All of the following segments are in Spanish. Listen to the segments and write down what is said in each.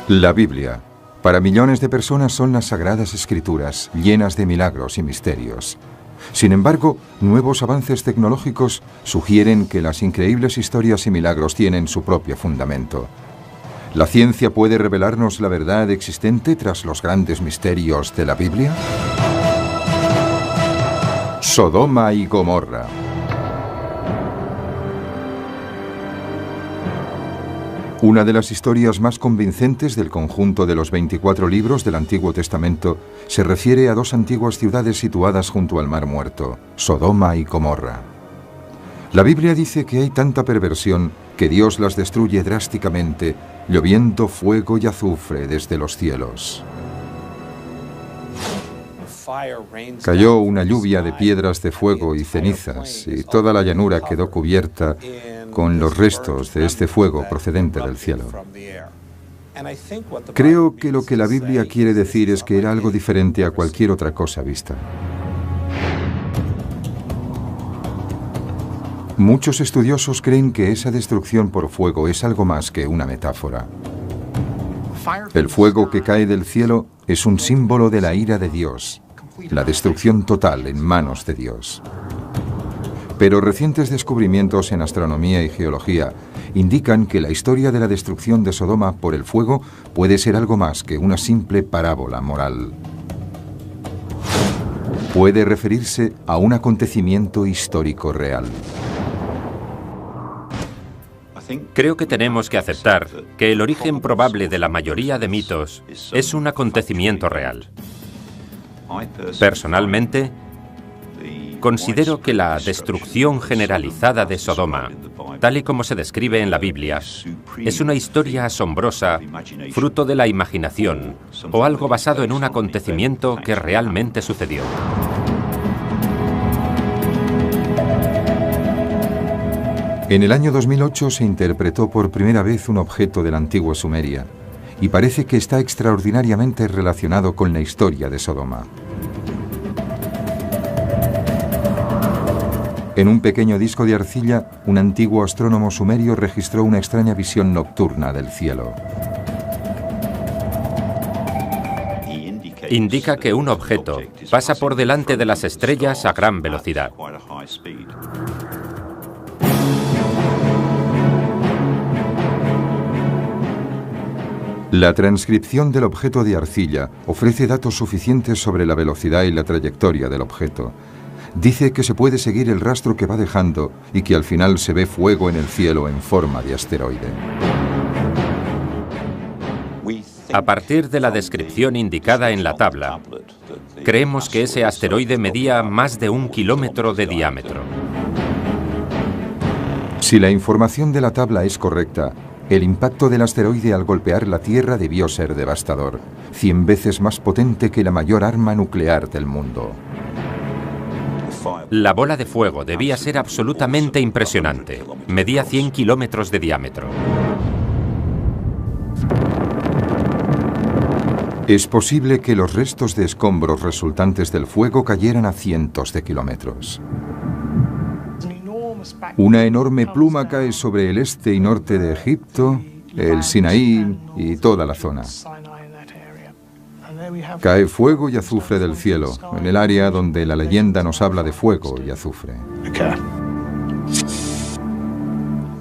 La Biblia, para millones de personas, son las sagradas escrituras, llenas de milagros y misterios. Sin embargo, nuevos avances tecnológicos sugieren que las increíbles historias y milagros tienen su propio fundamento. ¿La ciencia puede revelarnos la verdad existente tras los grandes misterios de la Biblia? Sodoma y Gomorra. Una de las historias más convincentes del conjunto de los 24 libros del Antiguo Testamento se refiere a dos antiguas ciudades situadas junto al Mar Muerto, Sodoma y Gomorra. La Biblia dice que hay tanta perversión que Dios las destruye drásticamente, lloviendo fuego y azufre desde los cielos. Cayó una lluvia de piedras de fuego y cenizas, y toda la llanura quedó cubierta con los restos de este fuego procedente del cielo. Creo que lo que la Biblia quiere decir es que era algo diferente a cualquier otra cosa vista. Muchos estudiosos creen que esa destrucción por fuego es algo más que una metáfora. El fuego que cae del cielo es un símbolo de la ira de Dios, la destrucción total en manos de Dios. Pero recientes descubrimientos en astronomía y geología indican que la historia de la destrucción de Sodoma por el fuego puede ser algo más que una simple parábola moral. Puede referirse a un acontecimiento histórico real. Creo que tenemos que aceptar que el origen probable de la mayoría de mitos es un acontecimiento real. Personalmente, considero que la destrucción generalizada de Sodoma, tal y como se describe en la Biblia, es una historia asombrosa, fruto de la imaginación, o algo basado en un acontecimiento que realmente sucedió. En el año 2008 se interpretó por primera vez un objeto de la antigua Sumeria, y parece que está extraordinariamente relacionado con la historia de Sodoma. En un pequeño disco de arcilla, un antiguo astrónomo sumerio registró una extraña visión nocturna del cielo. Indica que un objeto pasa por delante de las estrellas a gran velocidad. La transcripción del objeto de arcilla ofrece datos suficientes sobre la velocidad y la trayectoria del objeto. Dice que se puede seguir el rastro que va dejando y que al final se ve fuego en el cielo en forma de asteroide. A partir de la descripción indicada en la tabla, creemos que ese asteroide medía más de 1 kilómetro de diámetro. Si la información de la tabla es correcta, el impacto del asteroide al golpear la Tierra debió ser devastador, 100 veces más potente que la mayor arma nuclear del mundo. La bola de fuego debía ser absolutamente impresionante. Medía 100 kilómetros de diámetro. Es posible que los restos de escombros resultantes del fuego cayeran a cientos de kilómetros. Una enorme pluma cae sobre el este y norte de Egipto, el Sinaí y toda la zona. Cae fuego y azufre del cielo, en el área donde la leyenda nos habla de fuego y azufre.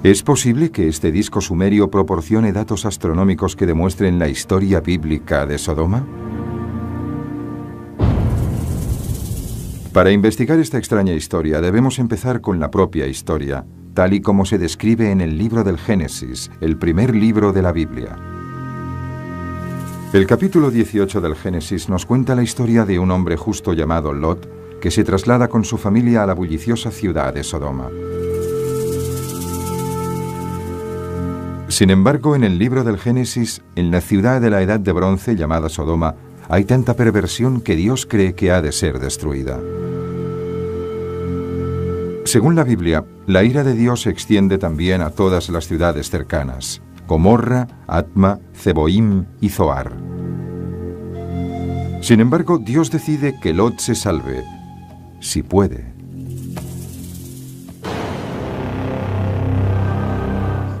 ¿Es posible que este disco sumerio proporcione datos astronómicos que demuestren la historia bíblica de Sodoma? Para investigar esta extraña historia debemos empezar con la propia historia, tal y como se describe en el libro del Génesis, el primer libro de la Biblia. El capítulo 18 del Génesis nos cuenta la historia de un hombre justo llamado Lot, que se traslada con su familia a la bulliciosa ciudad de Sodoma. Sin embargo, en el libro del Génesis, en la ciudad de la Edad de Bronce llamada Sodoma, hay tanta perversión que Dios cree que ha de ser destruida. Según la Biblia, la ira de Dios se extiende también a todas las ciudades cercanas: Gomorra, Atma, Zeboim y Zoar. Sin embargo, Dios decide que Lot se salve, si puede.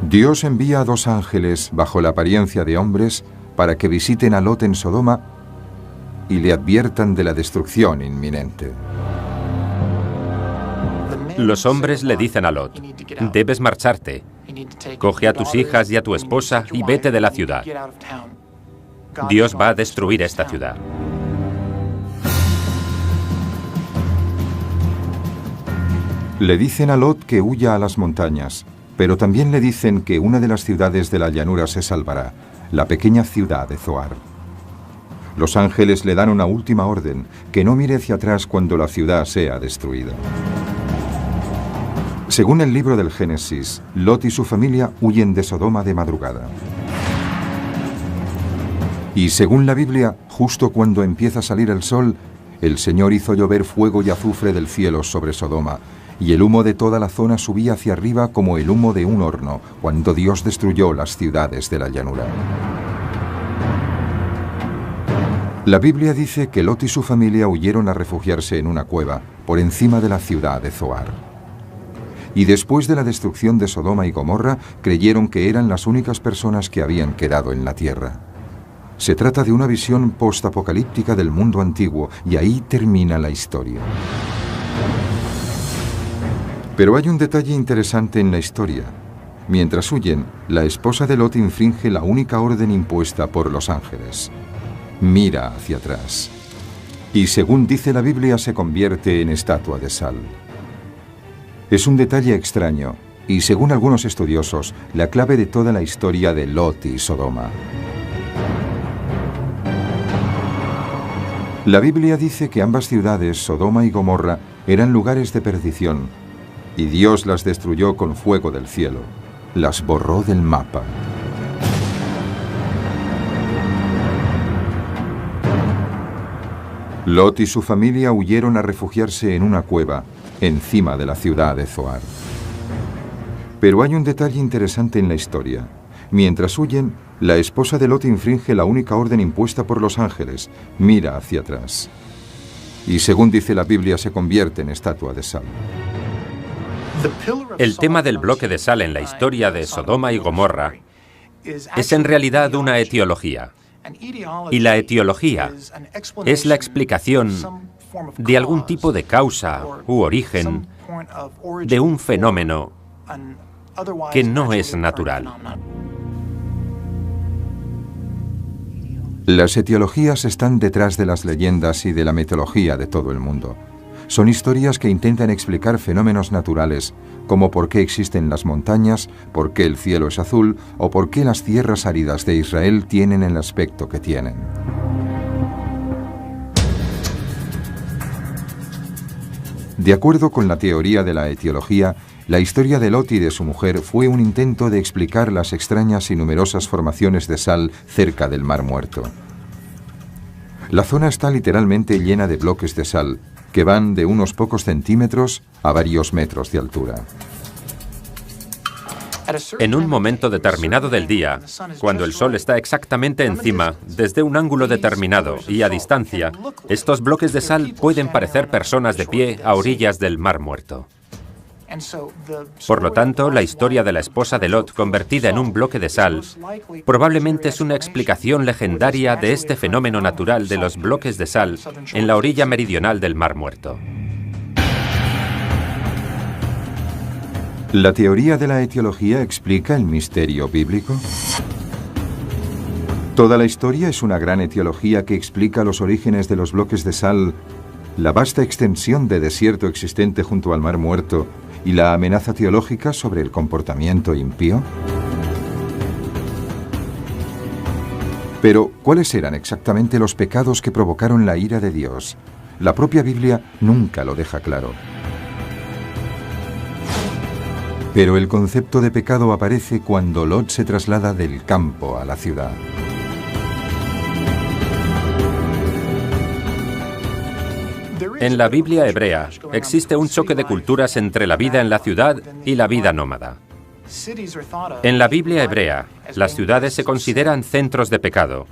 Dios envía a 2 ángeles bajo la apariencia de hombres para que visiten a Lot en Sodoma y le adviertan de la destrucción inminente. Los hombres le dicen a Lot: debes marcharte. Coge a tus hijas y a tu esposa y vete de la ciudad. Dios va a destruir esta ciudad. Le dicen a Lot que huya a las montañas, pero también le dicen que una de las ciudades de la llanura se salvará, la pequeña ciudad de Zoar. Los ángeles le dan una última orden, que no mire hacia atrás cuando la ciudad sea destruida. Según el libro del Génesis, Lot y su familia huyen de Sodoma de madrugada. Y según la Biblia, justo cuando empieza a salir el sol, el Señor hizo llover fuego y azufre del cielo sobre Sodoma, y el humo de toda la zona subía hacia arriba como el humo de un horno, cuando Dios destruyó las ciudades de la llanura. La Biblia dice que Lot y su familia huyeron a refugiarse en una cueva, por encima de la ciudad de Zoar. Y después de la destrucción de Sodoma y Gomorra, creyeron que eran las únicas personas que habían quedado en la tierra. Se trata de una visión postapocalíptica del mundo antiguo, y ahí termina la historia. Pero hay un detalle interesante en la historia. Mientras huyen, la esposa de Lot infringe la única orden impuesta por los ángeles. Mira hacia atrás. Y según dice la Biblia, se convierte en estatua de sal. Es un detalle extraño, y según algunos estudiosos, la clave de toda la historia de Lot y Sodoma. La Biblia dice que ambas ciudades, Sodoma y Gomorra, eran lugares de perdición, y Dios las destruyó con fuego del cielo. Las borró del mapa. Lot y su familia huyeron a refugiarse en una cueva, encima de la ciudad de Zoar. Pero hay un detalle interesante en la historia. Mientras huyen, la esposa de Lot infringe la única orden impuesta por los ángeles: mira hacia atrás. Y según dice la Biblia, se convierte en estatua de sal. El tema del bloque de sal en la historia de Sodoma y Gomorra es en realidad una etiología. Y la etiología es la explicación de algún tipo de causa u origen de un fenómeno que no es natural. Las etiologías están detrás de las leyendas y de la mitología de todo el mundo. Son historias que intentan explicar fenómenos naturales, como por qué existen las montañas, por qué el cielo es azul o por qué las tierras áridas de Israel tienen el aspecto que tienen. De acuerdo con la teoría de la etiología, la historia de Lot y de su mujer fue un intento de explicar las extrañas y numerosas formaciones de sal cerca del Mar Muerto. La zona está literalmente llena de bloques de sal, que van de unos pocos centímetros a varios metros de altura. En un momento determinado del día, cuando el sol está exactamente encima, desde un ángulo determinado y a distancia, estos bloques de sal pueden parecer personas de pie a orillas del Mar Muerto. Por lo tanto, la historia de la esposa de Lot convertida en un bloque de sal probablemente es una explicación legendaria de este fenómeno natural de los bloques de sal en la orilla meridional del Mar Muerto. ¿La teoría de la etiología explica el misterio bíblico? Toda la historia es una gran etiología que explica los orígenes de los bloques de sal, la vasta extensión de desierto existente junto al Mar Muerto y la amenaza teológica sobre el comportamiento impío. Pero, ¿cuáles eran exactamente los pecados que provocaron la ira de Dios? La propia Biblia nunca lo deja claro. Pero el concepto de pecado aparece cuando Lot se traslada del campo a la ciudad. En la Biblia hebrea existe un choque de culturas entre la vida en la ciudad y la vida nómada. En la Biblia hebrea, las ciudades se consideran centros de pecado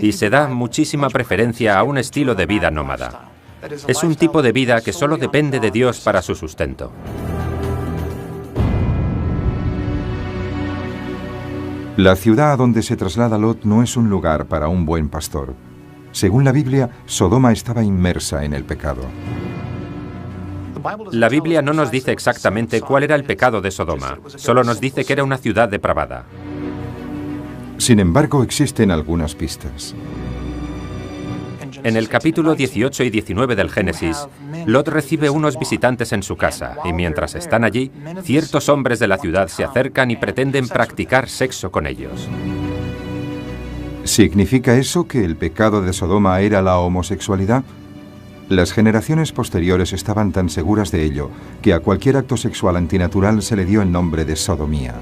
y se da muchísima preferencia a un estilo de vida nómada. Es un tipo de vida que solo depende de Dios para su sustento. La ciudad a donde se traslada Lot no es un lugar para un buen pastor. Según la Biblia, Sodoma estaba inmersa en el pecado. La Biblia no nos dice exactamente cuál era el pecado de Sodoma, solo nos dice que era una ciudad depravada. Sin embargo, existen algunas pistas. En el capítulo 18 y 19 del Génesis, Lot recibe unos visitantes en su casa, y mientras están allí, ciertos hombres de la ciudad se acercan y pretenden practicar sexo con ellos. ¿Significa eso que el pecado de Sodoma era la homosexualidad? Las generaciones posteriores estaban tan seguras de ello que a cualquier acto sexual antinatural se le dio el nombre de sodomía.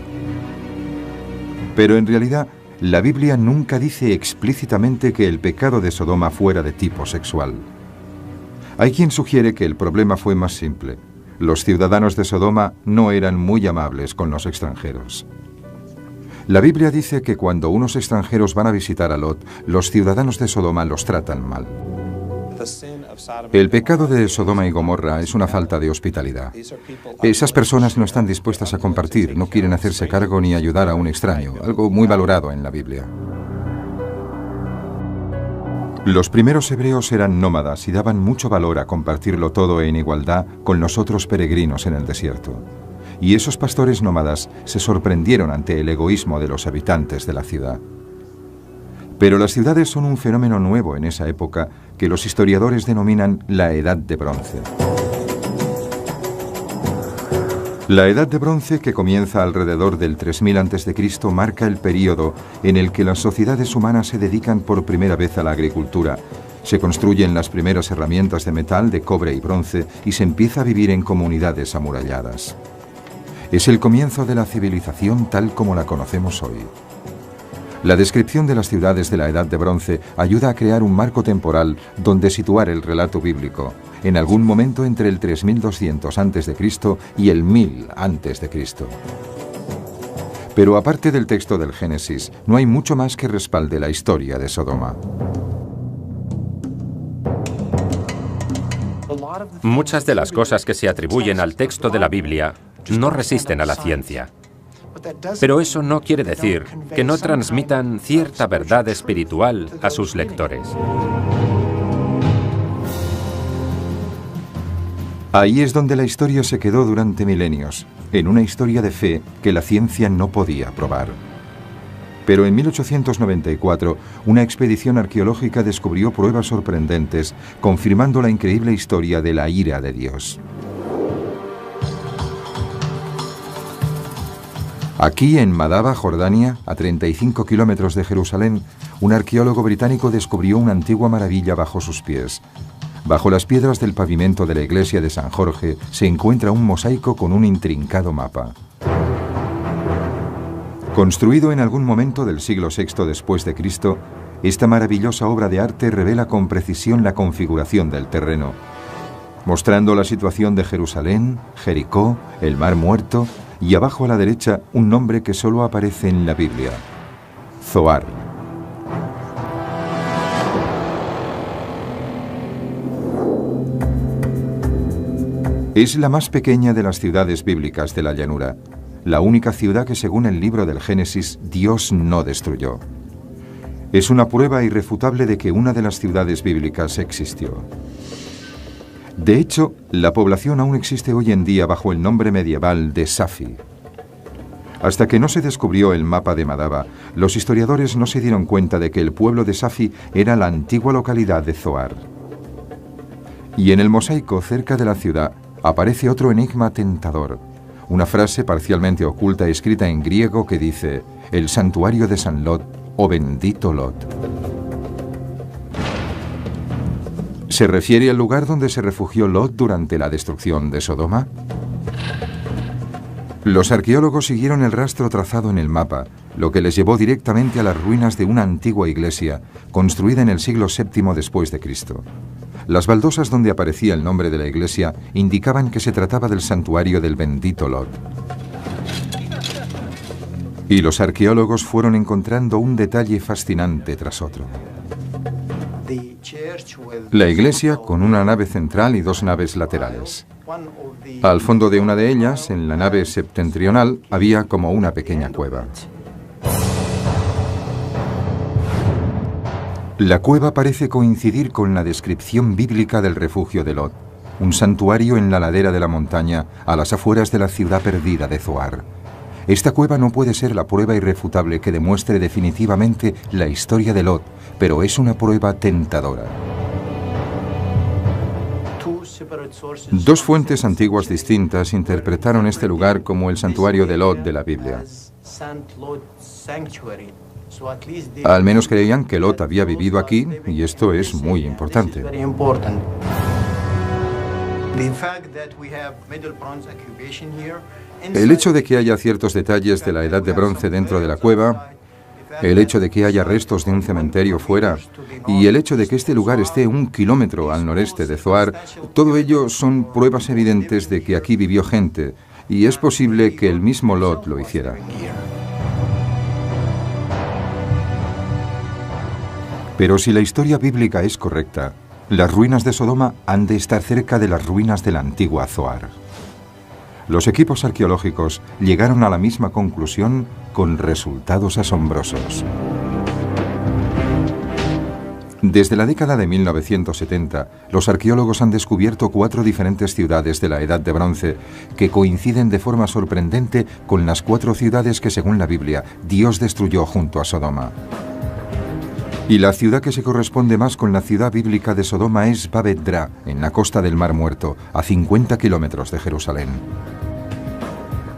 Pero en realidad, la Biblia nunca dice explícitamente que el pecado de Sodoma fuera de tipo sexual. Hay quien sugiere que el problema fue más simple. Los ciudadanos de Sodoma no eran muy amables con los extranjeros. La Biblia dice que cuando unos extranjeros van a visitar a Lot, los ciudadanos de Sodoma los tratan mal. El pecado de Sodoma y Gomorra es una falta de hospitalidad. Esas personas no están dispuestas a compartir, no quieren hacerse cargo ni ayudar a un extraño, algo muy valorado en la Biblia. Los primeros hebreos eran nómadas y daban mucho valor a compartirlo todo en igualdad con los otros peregrinos en el desierto. Y esos pastores nómadas se sorprendieron ante el egoísmo de los habitantes de la ciudad. Pero las ciudades son un fenómeno nuevo en esa época que los historiadores denominan la Edad de Bronce. La Edad de Bronce, que comienza alrededor del 3000 a.C., marca el período en el que las sociedades humanas se dedican por primera vez a la agricultura. Se construyen las primeras herramientas de metal, de cobre y bronce, y se empieza a vivir en comunidades amuralladas. Es el comienzo de la civilización tal como la conocemos hoy. La descripción de las ciudades de la Edad de Bronce ayuda a crear un marco temporal donde situar el relato bíblico, en algún momento entre el 3200 a.C. y el 1000 a.C. Pero aparte del texto del Génesis, no hay mucho más que respalde la historia de Sodoma. Muchas de las cosas que se atribuyen al texto de la Biblia no resisten a la ciencia. Pero eso no quiere decir que no transmitan cierta verdad espiritual a sus lectores. Ahí es donde la historia se quedó durante milenios, en una historia de fe que la ciencia no podía probar. Pero en 1894, una expedición arqueológica descubrió pruebas sorprendentes, confirmando la increíble historia de la ira de Dios. Aquí, en Madaba, Jordania, a 35 kilómetros de Jerusalén, un arqueólogo británico descubrió una antigua maravilla bajo sus pies. Bajo las piedras del pavimento de la iglesia de San Jorge se encuentra un mosaico con un intrincado mapa. Construido en algún momento del siglo VI después de Cristo, esta maravillosa obra de arte revela con precisión la configuración del terreno, mostrando la situación de Jerusalén, Jericó, el Mar Muerto y abajo a la derecha un nombre que solo aparece en la Biblia: Zoar. Es la más pequeña de las ciudades bíblicas de la llanura, la única ciudad que, según el libro del Génesis, Dios no destruyó. Es una prueba irrefutable de que una de las ciudades bíblicas existió. De hecho, la población aún existe hoy en día bajo el nombre medieval de Safi. Hasta que no se descubrió el mapa de Madaba, los historiadores no se dieron cuenta de que el pueblo de Safi era la antigua localidad de Zoar. Y en el mosaico cerca de la ciudad aparece otro enigma tentador, una frase parcialmente oculta escrita en griego que dice: el santuario de San Lot, o bendito Lot. ¿Se refiere al lugar donde se refugió Lot durante la destrucción de Sodoma? Los arqueólogos siguieron el rastro trazado en el mapa, lo que les llevó directamente a las ruinas de una antigua iglesia, construida en el siglo VII después de Cristo. Las baldosas donde aparecía el nombre de la iglesia indicaban que se trataba del santuario del bendito Lot. Y los arqueólogos fueron encontrando un detalle fascinante tras otro. La iglesia con una nave central y dos naves laterales. Al fondo de una de ellas, en la nave septentrional, había como una pequeña cueva. La cueva parece coincidir con la descripción bíblica del refugio de Lot, un santuario en la ladera de la montaña a las afueras de la ciudad perdida de Zoar. Esta cueva no puede ser la prueba irrefutable que demuestre definitivamente la historia de Lot, pero es una prueba tentadora. Dos fuentes antiguas distintas interpretaron este lugar como el santuario de Lot de la Biblia. Al menos creían que Lot había vivido aquí, y esto es muy importante. El hecho de que haya ciertos detalles de la Edad de Bronce dentro de la cueva, el hecho de que haya restos de un cementerio fuera y el hecho de que este lugar esté 1 kilómetro al noreste de Zoar, todo ello son pruebas evidentes de que aquí vivió gente, y es posible que el mismo Lot lo hiciera. Pero si la historia bíblica es correcta, las ruinas de Sodoma han de estar cerca de las ruinas de la antigua Zoar. Los equipos arqueológicos llegaron a la misma conclusión con resultados asombrosos. Desde la década de 1970, los arqueólogos han descubierto 4 diferentes ciudades de la Edad de Bronce que coinciden de forma sorprendente con las 4 ciudades que, según la Biblia, Dios destruyó junto a Sodoma. Y la ciudad que se corresponde más con la ciudad bíblica de Sodoma es Babet-Dra, en la costa del Mar Muerto, a 50 kilómetros de Jerusalén.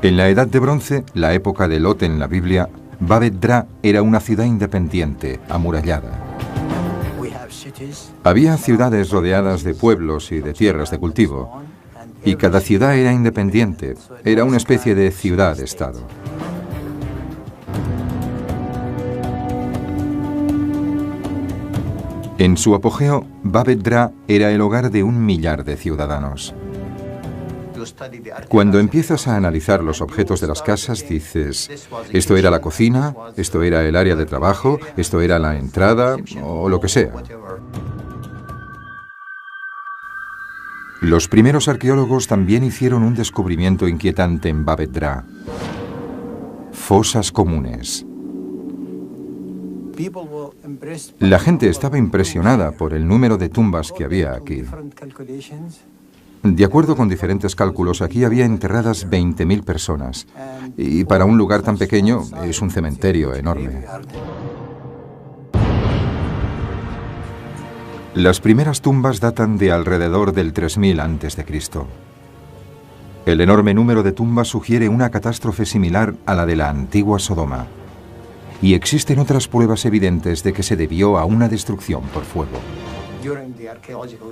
En la Edad de Bronce, la época de Lot en la Biblia, Babet-Dra era una ciudad independiente, amurallada. Había ciudades rodeadas de pueblos y de tierras de cultivo, y cada ciudad era independiente, era una especie de ciudad-estado. En su apogeo, Babet-Dra era el hogar de 1 millar de ciudadanos. Cuando empiezas a analizar los objetos de las casas, dices, esto era la cocina, esto era el área de trabajo, esto era la entrada, o lo que sea. Los primeros arqueólogos también hicieron un descubrimiento inquietante en Babet-Dra: fosas comunes. La gente estaba impresionada por el número de tumbas que había aquí. De acuerdo con diferentes cálculos, aquí había enterradas 20.000 personas. Y para un lugar tan pequeño, es un cementerio enorme. Las primeras tumbas datan de alrededor del 3000 a.C. El enorme número de tumbas sugiere una catástrofe similar a la de la antigua Sodoma. Y existen otras pruebas evidentes de que se debió a una destrucción por fuego.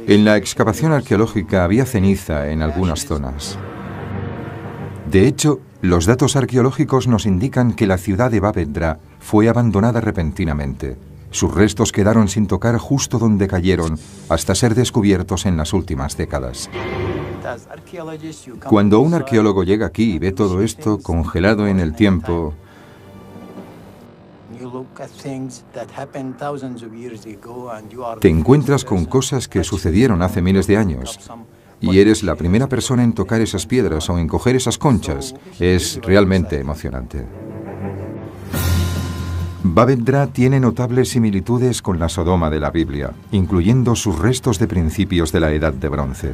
En la excavación arqueológica había ceniza en algunas zonas. De hecho, los datos arqueológicos nos indican que la ciudad de Babet-Dra fue abandonada repentinamente. Sus restos quedaron sin tocar justo donde cayeron, hasta ser descubiertos en las últimas décadas. Cuando un arqueólogo llega aquí y ve todo esto congelado en el tiempo, te encuentras con cosas que sucedieron hace miles de años y eres la primera persona en tocar esas piedras o en coger esas conchas. Es realmente emocionante. Babet-Dra tiene notables similitudes con la Sodoma de la Biblia, incluyendo sus restos de principios de la Edad de Bronce.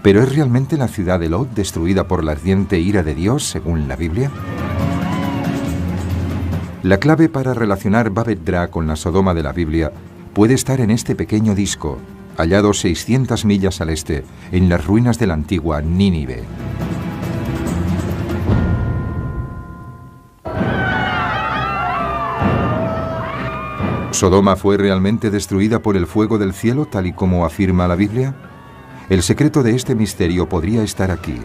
¿Pero es realmente la ciudad de Lot destruida por la ardiente ira de Dios, según la Biblia? La clave para relacionar Babet-Dra con la Sodoma de la Biblia puede estar en este pequeño disco, hallado 600 millas al este, en las ruinas de la antigua Nínive. ¿Sodoma fue realmente destruida por el fuego del cielo, tal y como afirma la Biblia? El secreto de este misterio podría estar aquí.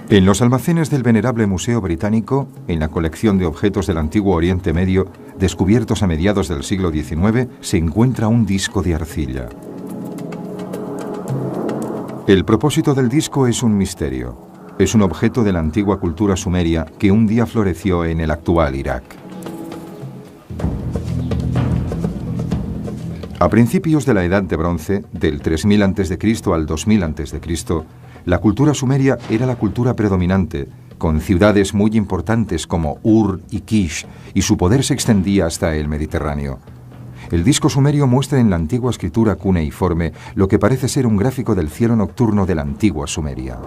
En los almacenes del venerable Museo Británico, en la colección de objetos del antiguo Oriente Medio, descubiertos a mediados del siglo XIX, se encuentra un disco de arcilla. El propósito del disco es un misterio. Es un objeto de la antigua cultura sumeria que un día floreció en el actual Irak. A principios de la Edad de Bronce, del 3000 a.C. al 2000 a.C., la cultura sumeria era la cultura predominante, con ciudades muy importantes como Ur y Kish, y su poder se extendía hasta el Mediterráneo. El disco sumerio muestra en la antigua escritura cuneiforme lo que parece ser un gráfico del cielo nocturno de la antigua Sumeria.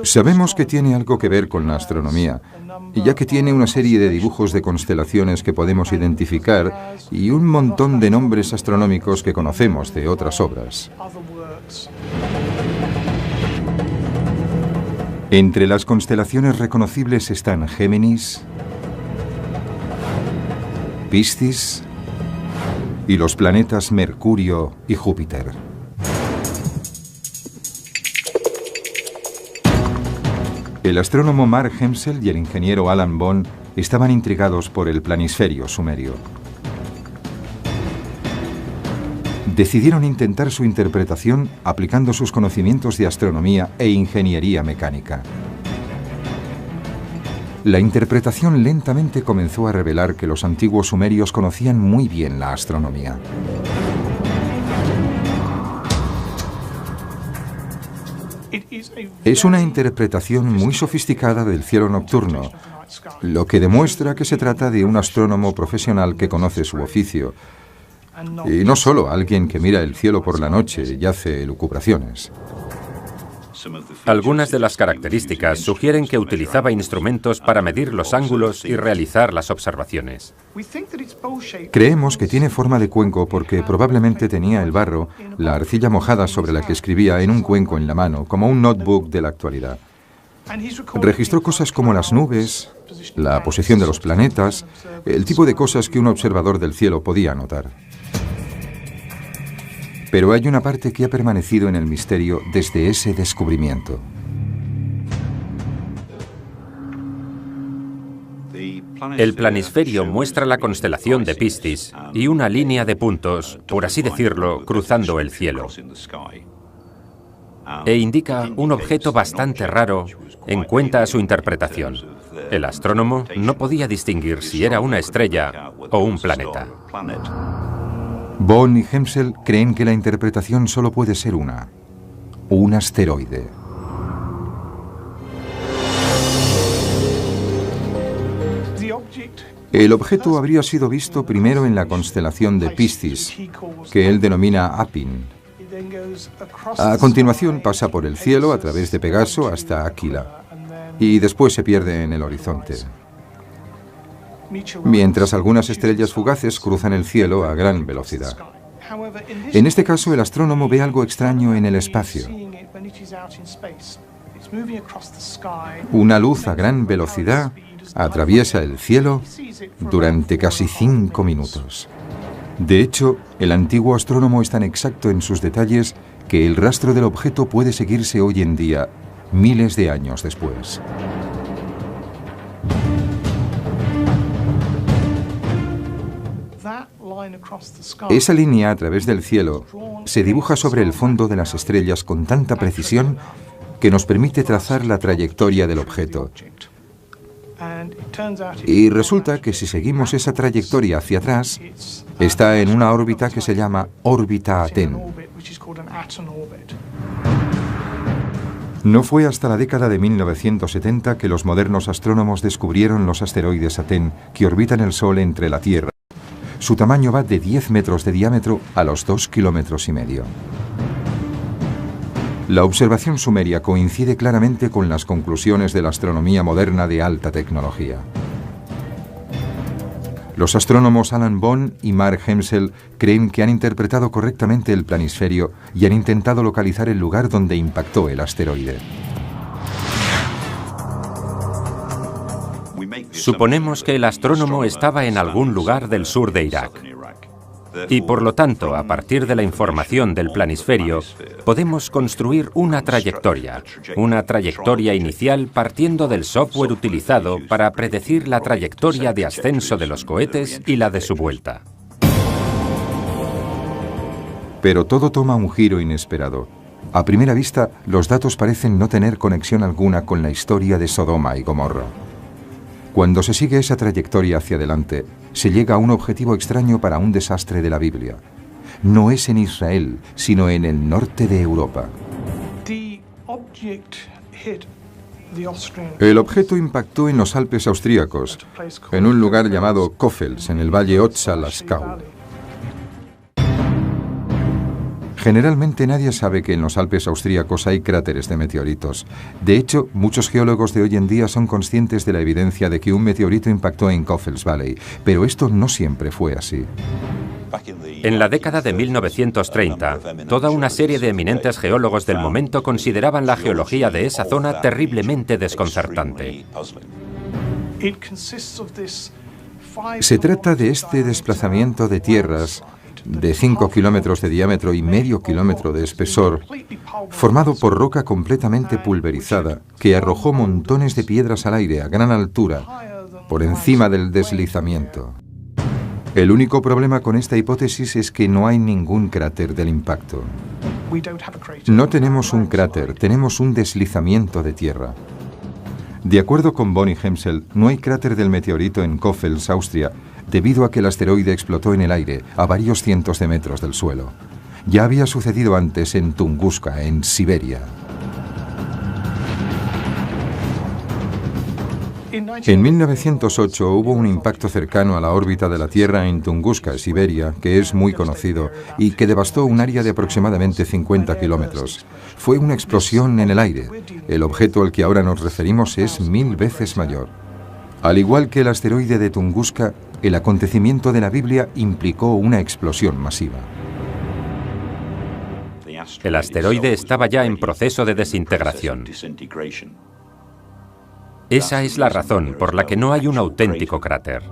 Sabemos que tiene algo que ver con la astronomía, ya que tiene una serie de dibujos de constelaciones que podemos identificar y un montón de nombres astronómicos que conocemos de otras obras. Entre las constelaciones reconocibles están Géminis, Piscis y los planetas Mercurio y Júpiter. El astrónomo Mark Hemsel y el ingeniero Alan Bond estaban intrigados por el planisferio sumerio. Decidieron intentar su interpretación aplicando sus conocimientos de astronomía e ingeniería mecánica. La interpretación lentamente comenzó a revelar que los antiguos sumerios conocían muy bien la astronomía. Es una interpretación muy sofisticada del cielo nocturno, lo que demuestra que se trata de un astrónomo profesional que conoce su oficio, y no solo alguien que mira el cielo por la noche y hace elucubraciones. Algunas de las características sugieren que utilizaba instrumentos para medir los ángulos y realizar las observaciones. Creemos que tiene forma de cuenco porque probablemente tenía el barro, la arcilla mojada sobre la que escribía, en un cuenco en la mano, como un notebook de la actualidad. Registró cosas como las nubes, la posición de los planetas, el tipo de cosas que un observador del cielo podía notar. Pero hay una parte que ha permanecido en el misterio desde ese descubrimiento. El planisferio muestra la constelación de Piscis y una línea de puntos, por así decirlo, cruzando el cielo. E indica un objeto bastante raro en cuenta a su interpretación. El astrónomo no podía distinguir si era una estrella o un planeta. Bond y Hemsel creen que la interpretación solo puede ser un asteroide. El objeto habría sido visto primero en la constelación de Piscis, que él denomina Apin. A continuación pasa por el cielo a través de Pegaso hasta Aquila, y después se pierde en el horizonte. Mientras algunas estrellas fugaces cruzan el cielo a gran velocidad. En este caso, el astrónomo ve algo extraño en el espacio. Una luz a gran velocidad atraviesa el cielo durante casi 5 minutos. De hecho, el antiguo astrónomo es tan exacto en sus detalles que el rastro del objeto puede seguirse hoy en día, miles de años después. Esa línea a través del cielo se dibuja sobre el fondo de las estrellas con tanta precisión que nos permite trazar la trayectoria del objeto. Y resulta que si seguimos esa trayectoria hacia atrás, está en una órbita que se llama órbita Aten. No fue hasta la década de 1970 que los modernos astrónomos descubrieron los asteroides Aten que orbitan el Sol entre la Tierra. Su tamaño va de 10 metros de diámetro a los 2,5 kilómetros. La observación sumeria coincide claramente con las conclusiones de la astronomía moderna de alta tecnología. Los astrónomos Alan Bond y Mark Hemsel creen que han interpretado correctamente el planisferio y han intentado localizar el lugar donde impactó el asteroide. Suponemos que el astrónomo estaba en algún lugar del sur de Irak. Y por lo tanto, a partir de la información del planisferio, podemos construir una trayectoria inicial partiendo del software utilizado para predecir la trayectoria de ascenso de los cohetes y la de su vuelta. Pero todo toma un giro inesperado. A primera vista, los datos parecen no tener conexión alguna con la historia de Sodoma y Gomorra. Cuando se sigue esa trayectoria hacia adelante, se llega a un objetivo extraño para un desastre de la Biblia. No es en Israel, sino en el norte de Europa. El objeto impactó en los Alpes austríacos, en un lugar llamado Koffels, en el valle Otza-Laskau. Generalmente nadie sabe que en los Alpes austríacos hay cráteres de meteoritos. De hecho, muchos geólogos de hoy en día son conscientes de la evidencia de que un meteorito impactó en Koffels Valley, pero esto no siempre fue así. En la década de 1930, toda una serie de eminentes geólogos del momento consideraban la geología de esa zona terriblemente desconcertante. Se trata de este desplazamiento de tierras de 5 kilómetros de diámetro y medio kilómetro de espesor, formado por roca completamente pulverizada que arrojó montones de piedras al aire a gran altura, por encima del deslizamiento. El único problema con esta hipótesis es que no hay ningún cráter del impacto. No tenemos un cráter, tenemos un deslizamiento de tierra. De acuerdo con Bonnie Hemsel, no hay cráter del meteorito en Koffels, Austria, debido a que el asteroide explotó en el aire a varios cientos de metros del suelo. Ya había sucedido antes en Tunguska, en Siberia. En 1908 hubo un impacto cercano a la órbita de la Tierra en Tunguska, Siberia, que es muy conocido y que devastó un área de aproximadamente 50 kilómetros. Fue una explosión en el aire. El objeto al que ahora nos referimos es 1000 veces mayor. Al igual que el asteroide de Tunguska, el acontecimiento de la Biblia implicó una explosión masiva. El asteroide estaba ya en proceso de desintegración. Esa es la razón por la que no hay un auténtico cráter.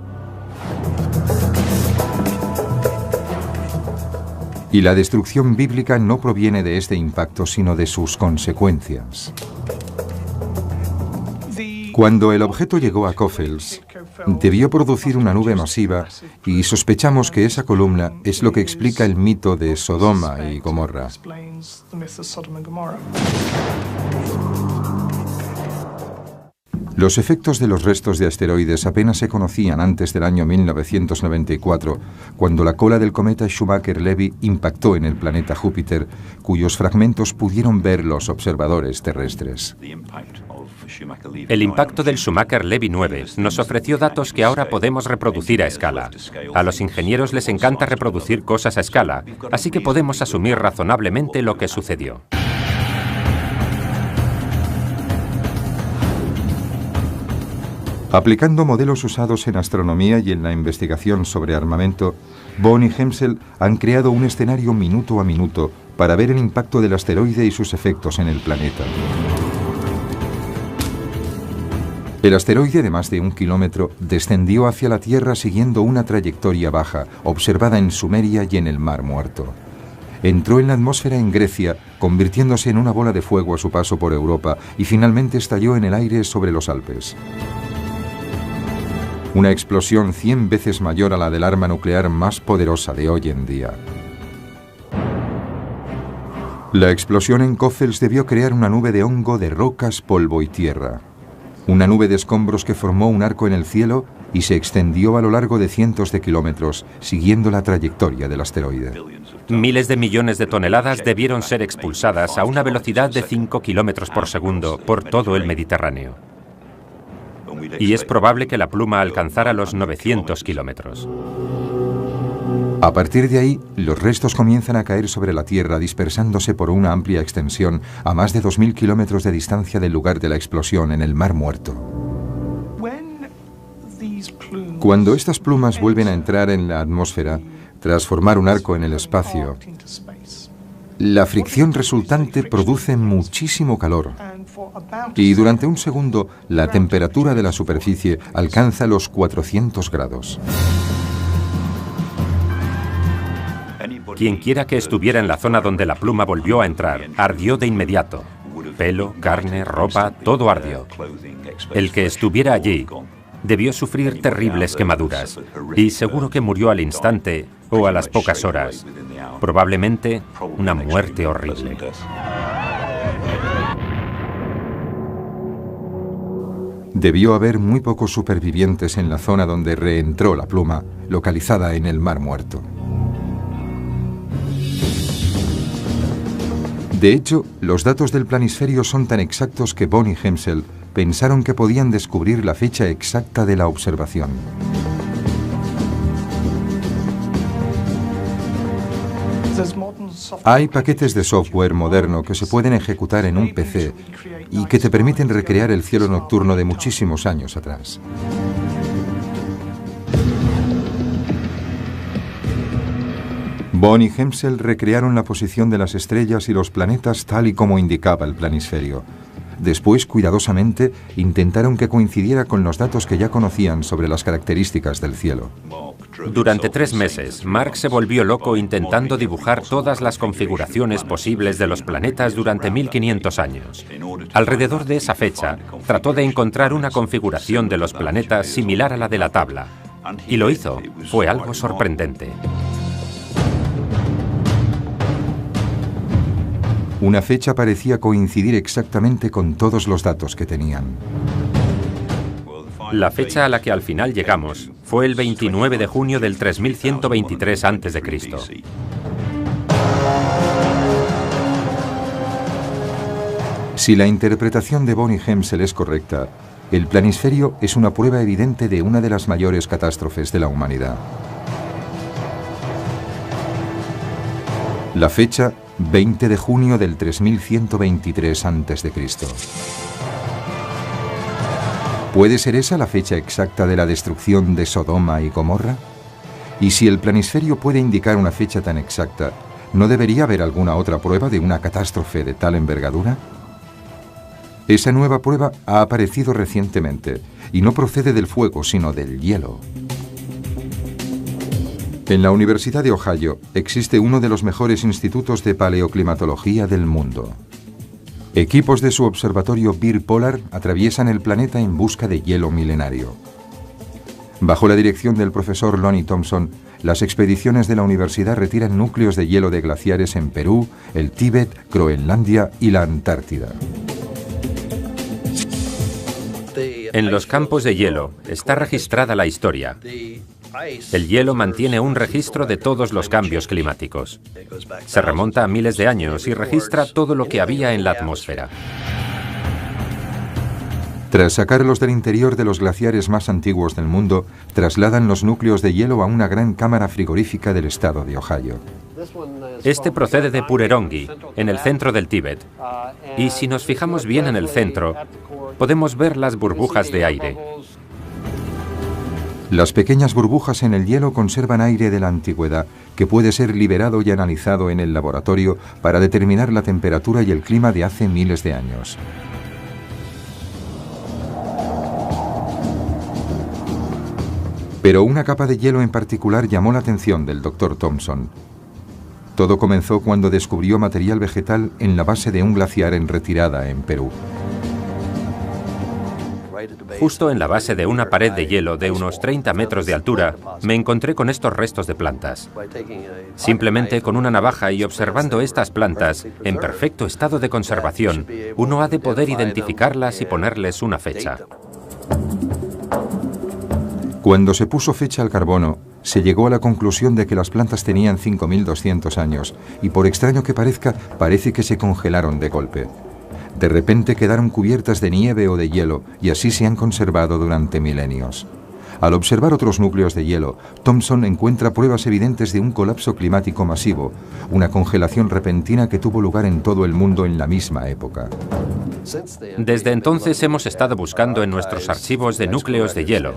Y la destrucción bíblica no proviene de este impacto, sino de sus consecuencias. Cuando el objeto llegó a Koffels, debió producir una nube masiva y sospechamos que esa columna es lo que explica el mito de Sodoma y Gomorra. Los efectos de los restos de asteroides apenas se conocían antes del año 1994, cuando la cola del cometa Schumacher-Levy impactó en el planeta Júpiter, cuyos fragmentos pudieron ver los observadores terrestres. El impacto del Schumacher-Levy 9 nos ofreció datos que ahora podemos reproducir a escala. A los ingenieros les encanta reproducir cosas a escala, así que podemos asumir razonablemente lo que sucedió. Aplicando modelos usados en astronomía y en la investigación sobre armamento, Bonnie y Hemsel han creado un escenario minuto a minuto para ver el impacto del asteroide y sus efectos en el planeta. El asteroide de más de 1 kilómetro descendió hacia la Tierra siguiendo una trayectoria baja, observada en Sumeria y en el Mar Muerto. Entró en la atmósfera en Grecia, convirtiéndose en una bola de fuego a su paso por Europa y finalmente estalló en el aire sobre los Alpes. Una explosión 100 veces mayor a la del arma nuclear más poderosa de hoy en día. La explosión en Koffels debió crear una nube de hongo de rocas, polvo y tierra. Una nube de escombros que formó un arco en el cielo y se extendió a lo largo de cientos de kilómetros, siguiendo la trayectoria del asteroide. Miles de millones de toneladas debieron ser expulsadas a una velocidad de 5 kilómetros por segundo por todo el Mediterráneo. Y es probable que la pluma alcanzara los 900 kilómetros. A partir de ahí, los restos comienzan a caer sobre la Tierra, dispersándose por una amplia extensión a más de 2000 kilómetros de distancia del lugar de la explosión en el Mar Muerto. Cuando estas plumas vuelven a entrar en la atmósfera, tras formar un arco en el espacio, la fricción resultante produce muchísimo calor. Y durante un segundo, la temperatura de la superficie alcanza los 400 grados. Quien quiera que estuviera en la zona donde la pluma volvió a entrar, ardió de inmediato. Pelo, carne, ropa, todo ardió. El que estuviera allí debió sufrir terribles quemaduras y seguro que murió al instante o a las pocas horas. Probablemente una muerte horrible. Debió haber muy pocos supervivientes en la zona donde reentró la pluma, localizada en el Mar Muerto. De hecho, los datos del planisferio son tan exactos que Bonnie Hemsel pensaron que podían descubrir la fecha exacta de la observación. Hay paquetes de software moderno que se pueden ejecutar en un PC y que te permiten recrear el cielo nocturno de muchísimos años atrás. Bond y Hemsel recrearon la posición de las estrellas y los planetas tal y como indicaba el planisferio. Después, cuidadosamente, intentaron que coincidiera con los datos que ya conocían sobre las características del cielo. Durante 3 meses, Mark se volvió loco intentando dibujar todas las configuraciones posibles de los planetas durante 1500 años. Alrededor de esa fecha, trató de encontrar una configuración de los planetas similar a la de la tabla. Y lo hizo. Fue algo sorprendente. Una fecha parecía coincidir exactamente con todos los datos que tenían. La fecha a la que al final llegamos fue el 29 de junio del 3123 a.C. Si la interpretación de Bond y Hemsel es correcta, el planisferio es una prueba evidente de una de las mayores catástrofes de la humanidad. La fecha, 20 de junio del 3123 a.C. ¿Puede ser esa la fecha exacta de la destrucción de Sodoma y Gomorra? Y si el planisferio puede indicar una fecha tan exacta, ¿no debería haber alguna otra prueba de una catástrofe de tal envergadura? Esa nueva prueba ha aparecido recientemente y no procede del fuego, sino del hielo. En la Universidad de Ohio existe uno de los mejores institutos de paleoclimatología del mundo. Equipos de su observatorio Beer Polar atraviesan el planeta en busca de hielo milenario. Bajo la dirección del profesor Lonnie Thompson, las expediciones de la universidad retiran núcleos de hielo de glaciares en Perú, el Tíbet, Groenlandia y la Antártida. En los campos de hielo está registrada la historia. El hielo mantiene un registro de todos los cambios climáticos. Se remonta a miles de años y registra todo lo que había en la atmósfera. Tras sacarlos del interior de los glaciares más antiguos del mundo, trasladan los núcleos de hielo a una gran cámara frigorífica del estado de Ohio. Este procede de Purerongi, en el centro del Tíbet. Y si nos fijamos bien en el centro, podemos ver las burbujas de aire. Las pequeñas burbujas en el hielo conservan aire de la antigüedad, que puede ser liberado y analizado en el laboratorio para determinar la temperatura y el clima de hace miles de años. Pero una capa de hielo en particular llamó la atención del Dr. Thompson. Todo comenzó cuando descubrió material vegetal en la base de un glaciar en retirada en Perú. Justo en la base de una pared de hielo de unos 30 metros de altura, me encontré con estos restos de plantas. Simplemente con una navaja y observando estas plantas, en perfecto estado de conservación, uno ha de poder identificarlas y ponerles una fecha. Cuando se puso fecha al carbono, se llegó a la conclusión de que las plantas tenían 5.200 años y, por extraño que parezca, parece que se congelaron de golpe. De repente quedaron cubiertas de nieve o de hielo y así se han conservado durante milenios. Al observar otros núcleos de hielo, Thompson encuentra pruebas evidentes de un colapso climático masivo, una congelación repentina que tuvo lugar en todo el mundo en la misma época. Desde entonces hemos estado buscando en nuestros archivos de núcleos de hielo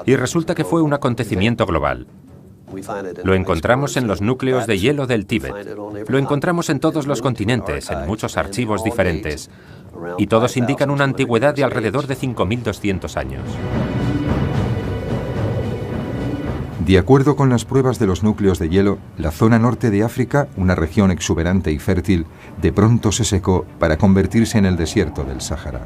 y resulta que fue un acontecimiento global. Lo encontramos en los núcleos de hielo del Tíbet. Lo encontramos en todos los continentes, en muchos archivos diferentes. Y todos indican una antigüedad de alrededor de 5.200 años. De acuerdo con las pruebas de los núcleos de hielo, la zona norte de África, una región exuberante y fértil, de pronto se secó para convertirse en el desierto del Sáhara.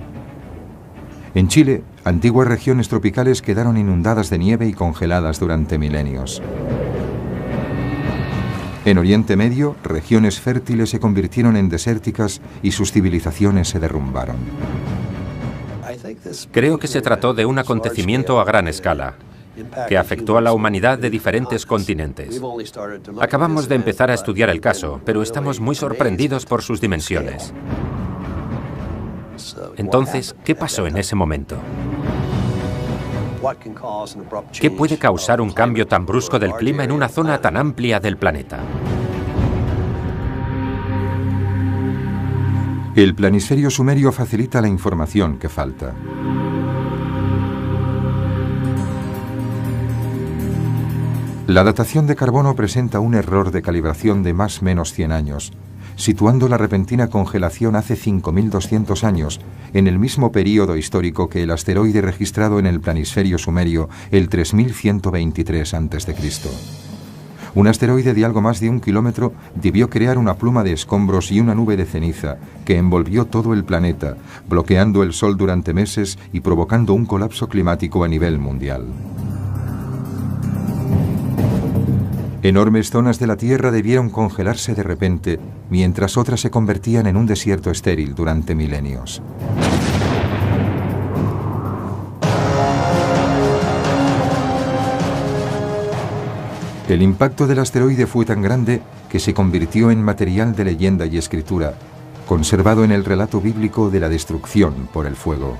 En Chile, antiguas regiones tropicales quedaron inundadas de nieve y congeladas durante milenios. En Oriente Medio, regiones fértiles se convirtieron en desérticas y sus civilizaciones se derrumbaron. Creo que se trató de un acontecimiento a gran escala, que afectó a la humanidad de diferentes continentes. Acabamos de empezar a estudiar el caso, pero estamos muy sorprendidos por sus dimensiones. Entonces, ¿qué pasó en ese momento? ¿Qué puede causar un cambio tan brusco del clima en una zona tan amplia del planeta? El planisferio sumerio facilita la información que falta. La datación de carbono presenta un error de calibración de más o menos 100 años, situando la repentina congelación hace 5.200 años, en el mismo período histórico que el asteroide registrado en el planisferio sumerio el 3123 a.C. Un asteroide de algo más de 1 kilómetro debió crear una pluma de escombros y una nube de ceniza que envolvió todo el planeta, bloqueando el Sol durante meses y provocando un colapso climático a nivel mundial. Enormes zonas de la Tierra debieron congelarse de repente, mientras otras se convertían en un desierto estéril durante milenios. El impacto del asteroide fue tan grande que se convirtió en material de leyenda y escritura, conservado en el relato bíblico de la destrucción por el fuego.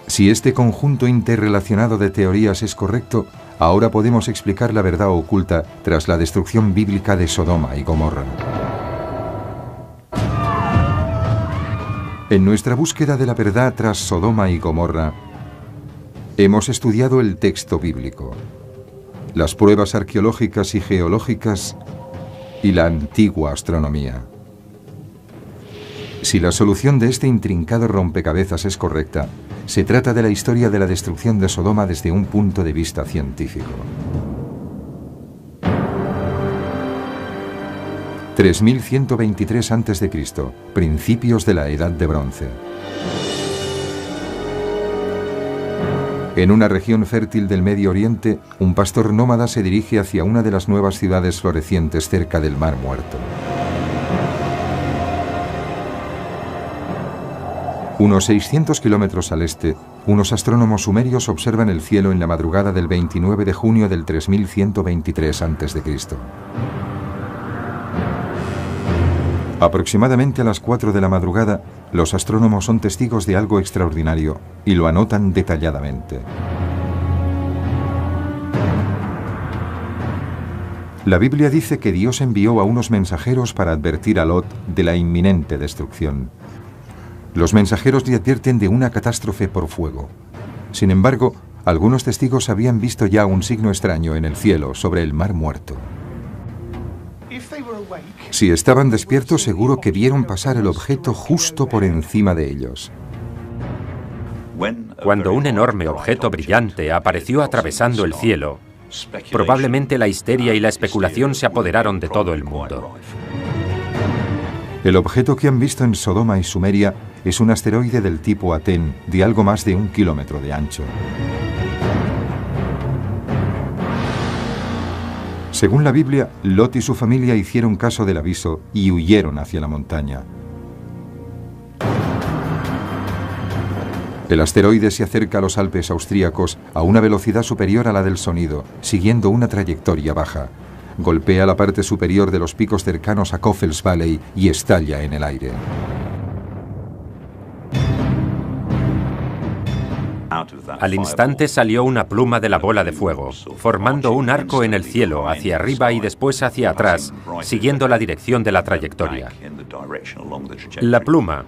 Si este conjunto interrelacionado de teorías es correcto, ahora podemos explicar la verdad oculta tras la destrucción bíblica de Sodoma y Gomorra. En nuestra búsqueda de la verdad tras Sodoma y Gomorra, hemos estudiado el texto bíblico, las pruebas arqueológicas y geológicas y la antigua astronomía. Si la solución de este intrincado rompecabezas es correcta, se trata de la historia de la destrucción de Sodoma desde un punto de vista científico. 3123 a.C., principios de la Edad de Bronce. En una región fértil del Medio Oriente, un pastor nómada se dirige hacia una de las nuevas ciudades florecientes cerca del Mar Muerto. Unos 600 kilómetros al este, unos astrónomos sumerios observan el cielo en la madrugada del 29 de junio del 3123 a.C. Aproximadamente a las 4 de la madrugada, los astrónomos son testigos de algo extraordinario y lo anotan detalladamente. La Biblia dice que Dios envió a unos mensajeros para advertir a Lot de la inminente destrucción. Los mensajeros le advierten de una catástrofe por fuego. Sin embargo, algunos testigos habían visto ya un signo extraño en el cielo sobre el Mar Muerto. Si estaban despiertos, seguro que vieron pasar el objeto justo por encima de ellos. Cuando un enorme objeto brillante apareció atravesando el cielo, probablemente la histeria y la especulación se apoderaron de todo el mundo. El objeto que han visto en Sodoma y Sumeria es un asteroide del tipo Atén de algo más de 1 kilómetro de ancho. Según la Biblia, Lot y su familia hicieron caso del aviso y huyeron hacia la montaña. El asteroide se acerca a los Alpes austríacos a una velocidad superior a la del sonido, siguiendo una trayectoria baja. Golpea la parte superior de los picos cercanos a Coffels Valley y estalla en el aire. Al instante salió una pluma de la bola de fuego, formando un arco en el cielo hacia arriba y después hacia atrás, siguiendo la dirección de la trayectoria. La pluma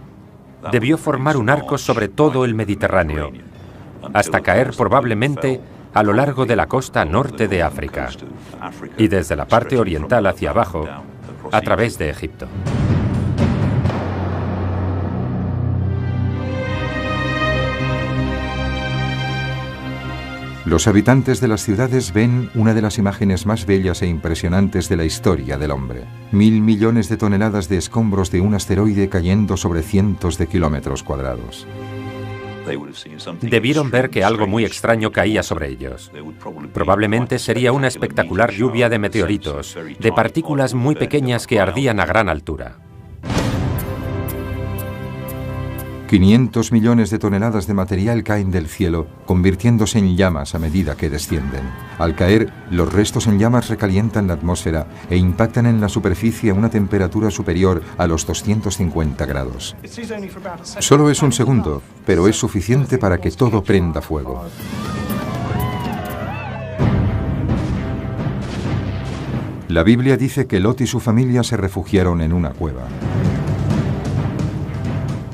debió formar un arco sobre todo el Mediterráneo, hasta caer probablemente a lo largo de la costa norte de África y desde la parte oriental hacia abajo, a través de Egipto. Los habitantes de las ciudades ven una de las imágenes más bellas e impresionantes de la historia del hombre. 1.000 millones de toneladas de escombros de un asteroide cayendo sobre cientos de kilómetros cuadrados. Debieron ver que algo muy extraño caía sobre ellos. Probablemente sería una espectacular lluvia de meteoritos, de partículas muy pequeñas que ardían a gran altura. 500 millones de toneladas de material caen del cielo, convirtiéndose en llamas a medida que descienden. Al caer, los restos en llamas recalientan la atmósfera e impactan en la superficie a una temperatura superior a los 250 grados. Solo es un segundo, pero es suficiente para que todo prenda fuego. La Biblia dice que Lot y su familia se refugiaron en una cueva.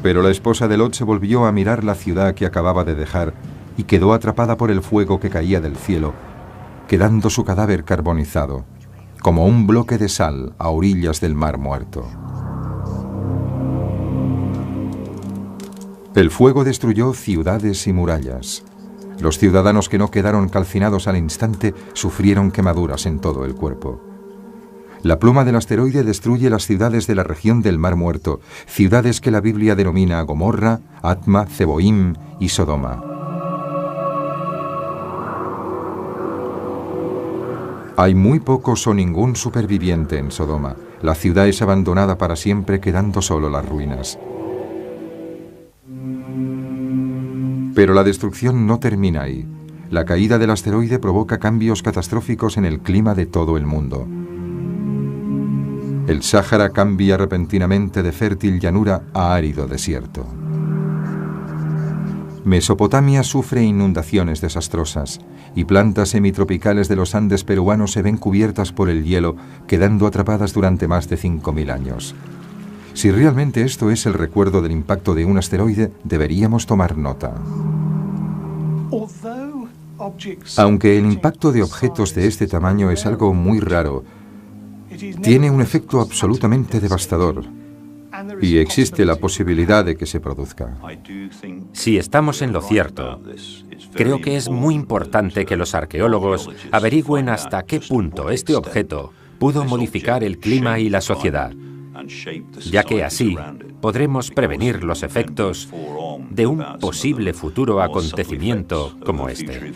Pero la esposa de Lot se volvió a mirar la ciudad que acababa de dejar y quedó atrapada por el fuego que caía del cielo, quedando su cadáver carbonizado, como un bloque de sal a orillas del Mar Muerto. El fuego destruyó ciudades y murallas. Los ciudadanos que no quedaron calcinados al instante sufrieron quemaduras en todo el cuerpo. La pluma del asteroide destruye las ciudades de la región del Mar Muerto, ciudades que la Biblia denomina Gomorra, Atma, Zeboim y Sodoma. Hay muy pocos o ningún superviviente en Sodoma. La ciudad es abandonada para siempre, quedando solo las ruinas. Pero la destrucción no termina ahí. La caída del asteroide provoca cambios catastróficos en el clima de todo el mundo. El Sáhara cambia repentinamente de fértil llanura a árido desierto. Mesopotamia sufre inundaciones desastrosas y plantas semitropicales de los Andes peruanos se ven cubiertas por el hielo, quedando atrapadas durante más de 5.000 años. Si realmente esto es el recuerdo del impacto de un asteroide, deberíamos tomar nota. Aunque el impacto de objetos de este tamaño es algo muy raro, tiene un efecto absolutamente devastador y existe la posibilidad de que se produzca. Si estamos en lo cierto, creo que es muy importante que los arqueólogos averigüen hasta qué punto este objeto pudo modificar el clima y la sociedad, ya que así podremos prevenir los efectos de un posible futuro acontecimiento como este.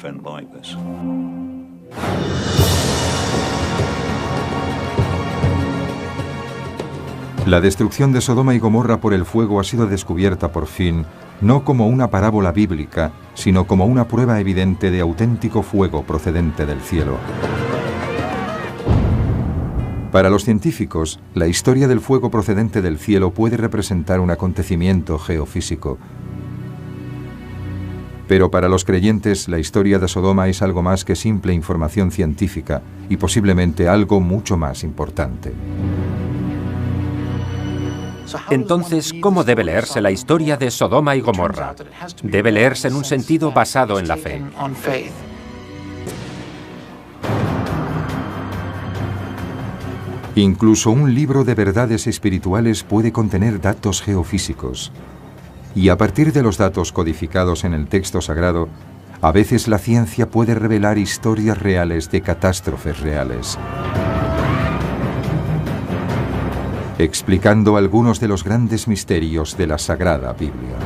La destrucción de Sodoma y Gomorra por el fuego ha sido descubierta por fin, no como una parábola bíblica, sino como una prueba evidente de auténtico fuego procedente del cielo. Para los científicos, la historia del fuego procedente del cielo puede representar un acontecimiento geofísico. Pero para los creyentes, la historia de Sodoma es algo más que simple información científica y posiblemente algo mucho más importante. Entonces, ¿cómo debe leerse la historia de Sodoma y Gomorra? Debe leerse en un sentido basado en la fe. Incluso un libro de verdades espirituales puede contener datos geofísicos. Y a partir de los datos codificados en el texto sagrado, a veces la ciencia puede revelar historias reales de catástrofes reales, explicando algunos de los grandes misterios de la Sagrada Biblia.